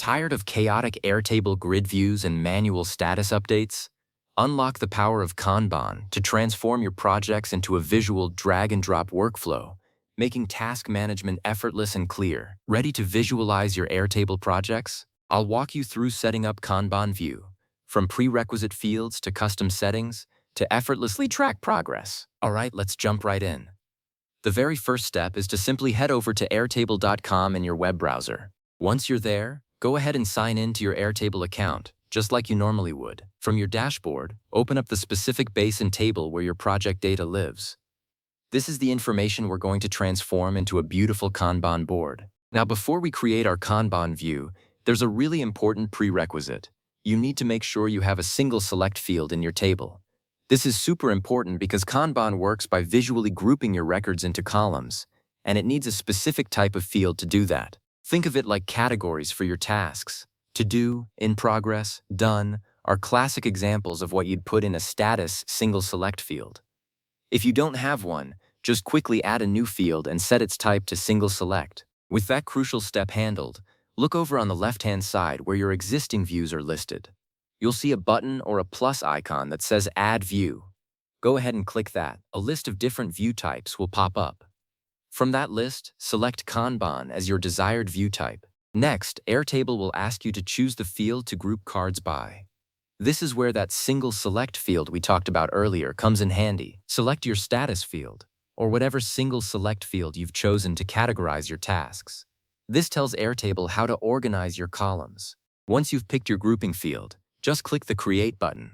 Tired of chaotic Airtable grid views and manual status updates? Unlock the power of Kanban to transform your projects into a visual drag-and-drop workflow, making task management effortless and clear. Ready to visualize your Airtable projects? I'll walk you through setting up Kanban view, from prerequisite fields to custom settings to effortlessly track progress. All right, let's jump right in. The very first step is to simply head over to airtable.com in your web browser. Once you're there, go ahead and sign in to your Airtable account, just like you normally would. From your dashboard, open up the specific basin table where your project data lives. This is the information we're going to transform into a beautiful Kanban board. Now, before we create our Kanban view, there's a really important prerequisite. You need to make sure you have a single select field in your table. This is super important because Kanban works by visually grouping your records into columns, and it needs a specific type of field to do that. Think of it like categories for your tasks. To do, in progress, done are classic examples of what you'd put in a status single select field. If you don't have one, just quickly add a new field and set its type to single select. With that crucial step handled, look over on the left-hand side where your existing views are listed. You'll see a button or a plus icon that says Add View. Go ahead and click that. A list of different view types will pop up. From that list, select Kanban as your desired view type. Next, Airtable will ask you to choose the field to group cards by. This is where that single select field we talked about earlier comes in handy. Select your status field, or whatever single select field you've chosen to categorize your tasks. This tells Airtable how to organize your columns. Once you've picked your grouping field, just click the Create button.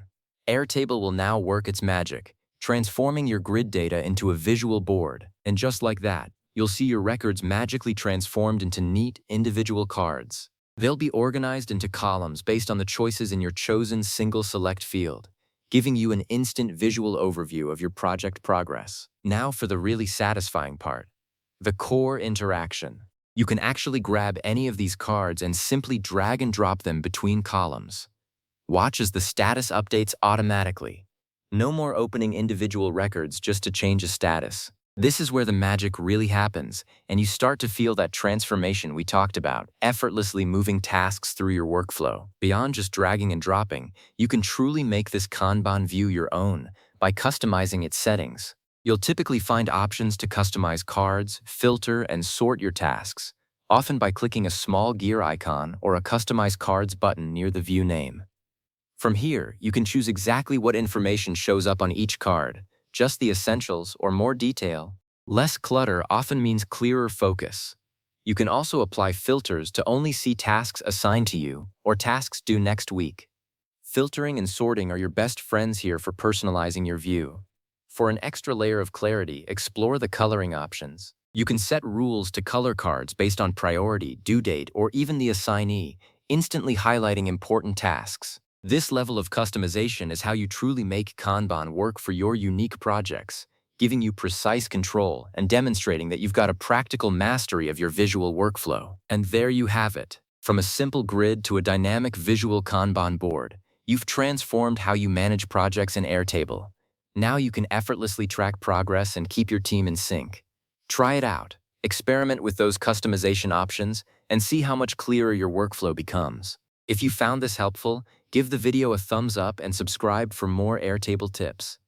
Airtable will now work its magic, transforming your grid data into a visual board, and just like that, you'll see your records magically transformed into neat, individual cards. They'll be organized into columns based on the choices in your chosen single select field, giving you an instant visual overview of your project progress. Now for the really satisfying part, the core interaction. You can actually grab any of these cards and simply drag and drop them between columns. Watch as the status updates automatically. No more opening individual records just to change a status. This is where the magic really happens, and you start to feel that transformation we talked about, effortlessly moving tasks through your workflow. Beyond just dragging and dropping, you can truly make this Kanban view your own by customizing its settings. You'll typically find options to customize cards, filter, and sort your tasks, often by clicking a small gear icon or a Customize Cards button near the view name. From here, you can choose exactly what information shows up on each card, just the essentials or more detail. Less clutter often means clearer focus. You can also apply filters to only see tasks assigned to you or tasks due next week. Filtering and sorting are your best friends here for personalizing your view. For an extra layer of clarity, explore the coloring options. You can set rules to color cards based on priority, due date, or even the assignee, instantly highlighting important tasks. This level of customization is how you truly make Kanban work for your unique projects, giving you precise control and demonstrating that you've got a practical mastery of your visual workflow. And there you have it. From a simple grid to a dynamic visual Kanban board, you've transformed how you manage projects in Airtable. Now you can effortlessly track progress and keep your team in sync. Try it out. Experiment with those customization options and see how much clearer your workflow becomes. If you found this helpful, give the video a thumbs up and subscribe for more Airtable tips.